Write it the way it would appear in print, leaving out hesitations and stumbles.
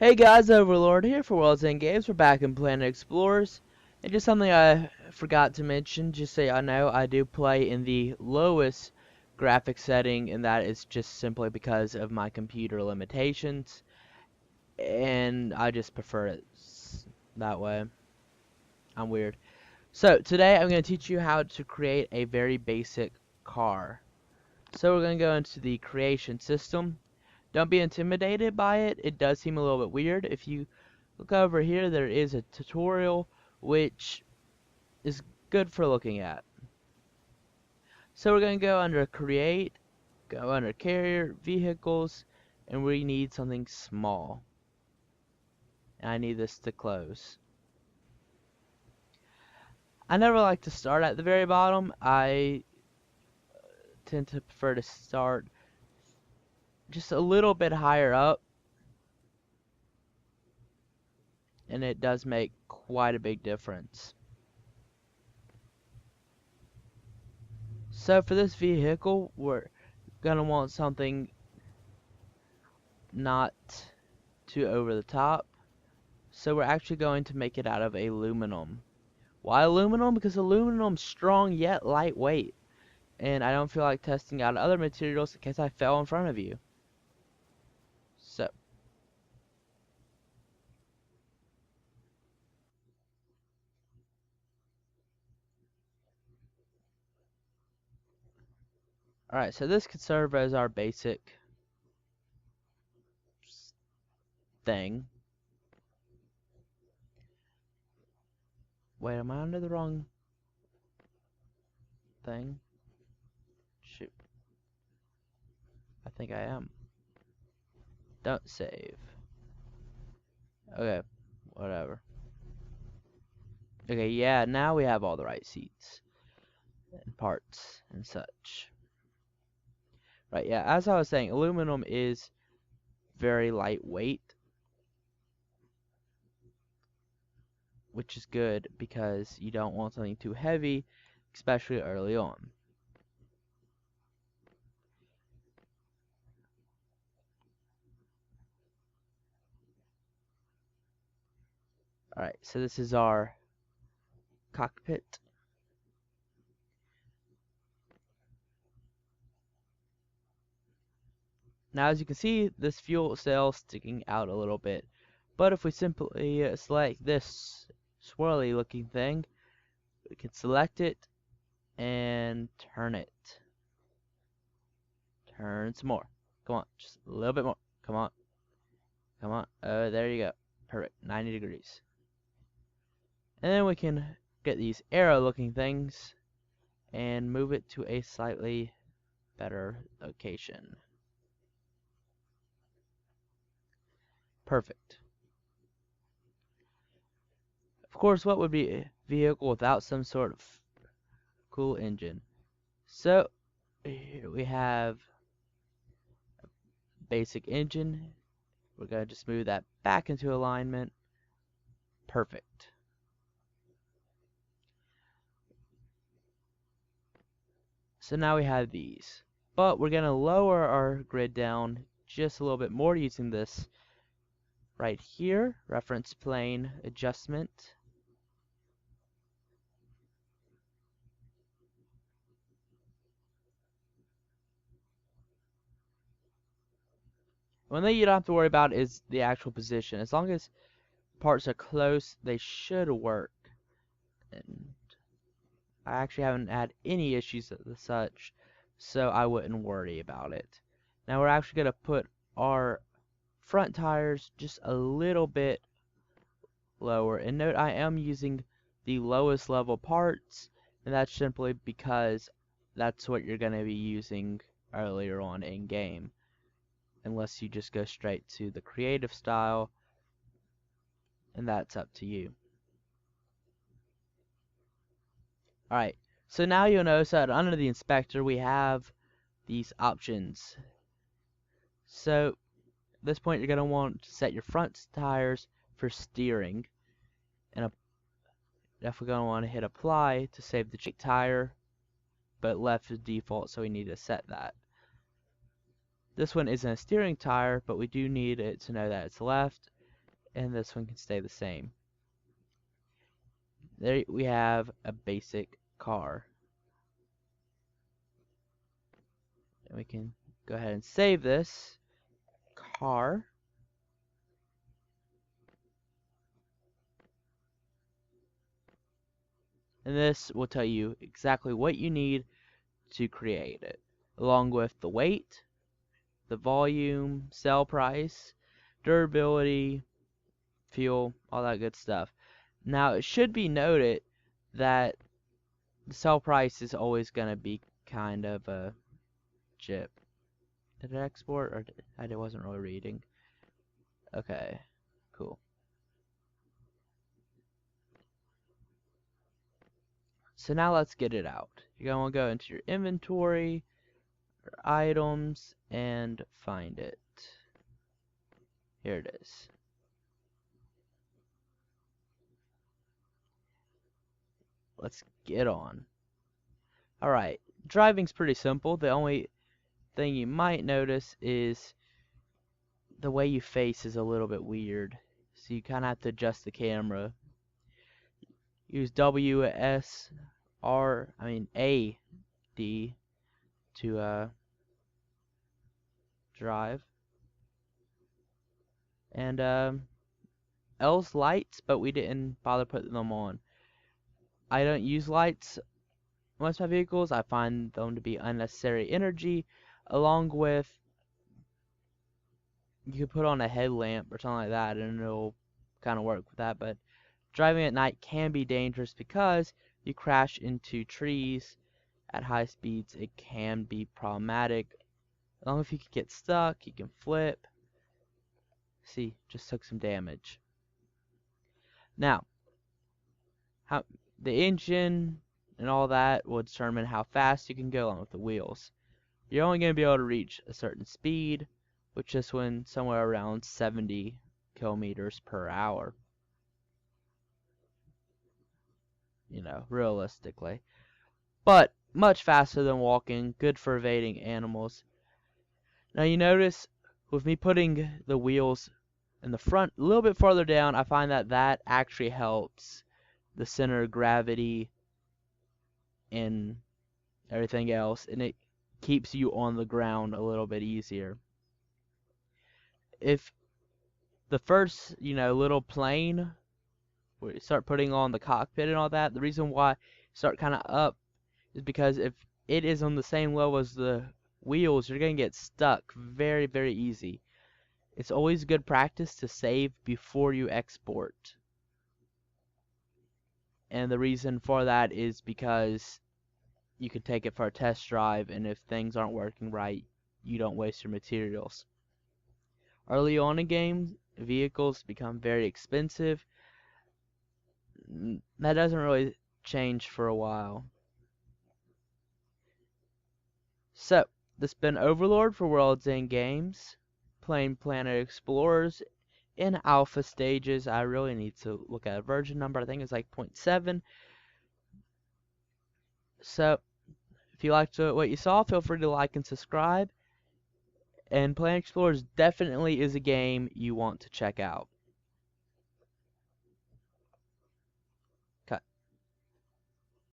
Hey guys, Overlord here for Worlds and Games. We're back in Planet Explorers. And just something I forgot to mention, just so y'all know, I do play in the lowest graphic setting, and that is just simply because of my computer limitations. And I just prefer it that way. I'm weird. So, today I'm going to teach you how to create a very basic car. So, we're going to go into the creation system. Don't be intimidated by it. It does seem a little bit weird. If you look over here, there is a tutorial which is good for looking at. So we're going to go under create, go under carrier, vehicles, and we need something small. And I need this to close. I never like to start at the very bottom. I tend to prefer to start just a little bit higher up. And it does make quite a big difference. So for this vehicle, we're gonna want something not too over the top. So we're actually going to make it out of aluminum. Why aluminum? Because aluminum's strong yet lightweight. And I don't feel like testing out other materials in case I fell in front of you. So. Alright, so this could serve as our basic thing. Wait, am I under the wrong thing? Shoot. I think I am. Don't save. Okay, whatever. Okay, yeah, now we have all the right seats and parts and such. Right, yeah, as I was saying, aluminum is very lightweight, which is good because you don't want something too heavy, especially early on. Alright, so this is our cockpit. Now as you can see, this fuel cell is sticking out a little bit. But if we simply select this swirly looking thing, we can select it and turn it. Turn some more. Come on, just a little bit more. Come on. Come on. Oh, there you go. Perfect. 90 degrees. And then we can get these arrow looking things and move it to a slightly better location. Perfect. Of course, what would be a vehicle without some sort of cool engine? So, here we have a basic engine. We're going to just move that back into alignment. Perfect. So now we have these. But we're going to lower our grid down just a little bit more using this right here, reference plane adjustment. One thing you don't have to worry about is the actual position. As long as parts are close, they should work. And I actually haven't had any issues with such, so I wouldn't worry about it. Now we're actually going to put our front tires just a little bit lower. And note I am using the lowest level parts, and that's simply because that's what you're going to be using earlier on in game. Unless you just go straight to the creative style, and that's up to you. Alright, so now you'll notice that under the inspector we have these options. So at this point you're going to want to set your front tires for steering, and definitely going to want to hit apply to save the tire, but left is default, so we need to set that. This one isn't a steering tire, but we do need it to know that it's left. and this one can stay the same. There we have a basic car. And we can go ahead and save this car. And this will tell you exactly what you need to create it, along with the weight, the volume, sell price, durability, fuel, all that good stuff. Now, it should be noted that the sell price is always going to be kind of a chip. Did it export or I wasn't really reading? Okay, cool. So now let's get it out. You're going to go into your inventory, your items, and find it. Here it is. Let's get on. Alright, driving's pretty simple. The only thing you might notice is the way you face is a little bit weird. So you kind of have to adjust the camera. Use A, D to drive. And L's lights, but we didn't bother putting them on. I don't use lights on most of my vehicles. I find them to be unnecessary energy, along with you could put on a headlamp or something like that and it'll kind of work with that. But driving at night can be dangerous because you crash into trees at high speeds. It can be problematic. As long as you can get stuck, you can flip. See, just took some damage. Now, how the engine and all that will determine how fast you can go on with the wheels. You're only going to be able to reach a certain speed, which is when somewhere around 70 kilometers per hour. You know, realistically. But much faster than walking, good for evading animals. Now you notice with me putting the wheels in the front a little bit farther down, I find that that actually helps the center of gravity and everything else, and it keeps you on the ground a little bit easier. If the first, little plane, where you start putting on the cockpit and all that, the reason why you start kind of up is because if it is on the same level as the wheels, you're going to get stuck very, very easy. It's always good practice to save before you export. And the reason for that is because you could take it for a test drive, and if things aren't working right, you don't waste your materials. Early on in games, vehicles become very expensive. That doesn't really change for a while. So, this has been Overlord for Worlds End Games, playing Planet Explorers in alpha stages. I really need to look at a version number. I think it's like 0.7. So, if you liked what you saw, feel free to like and subscribe. And Planet Explorers definitely is a game you want to check out.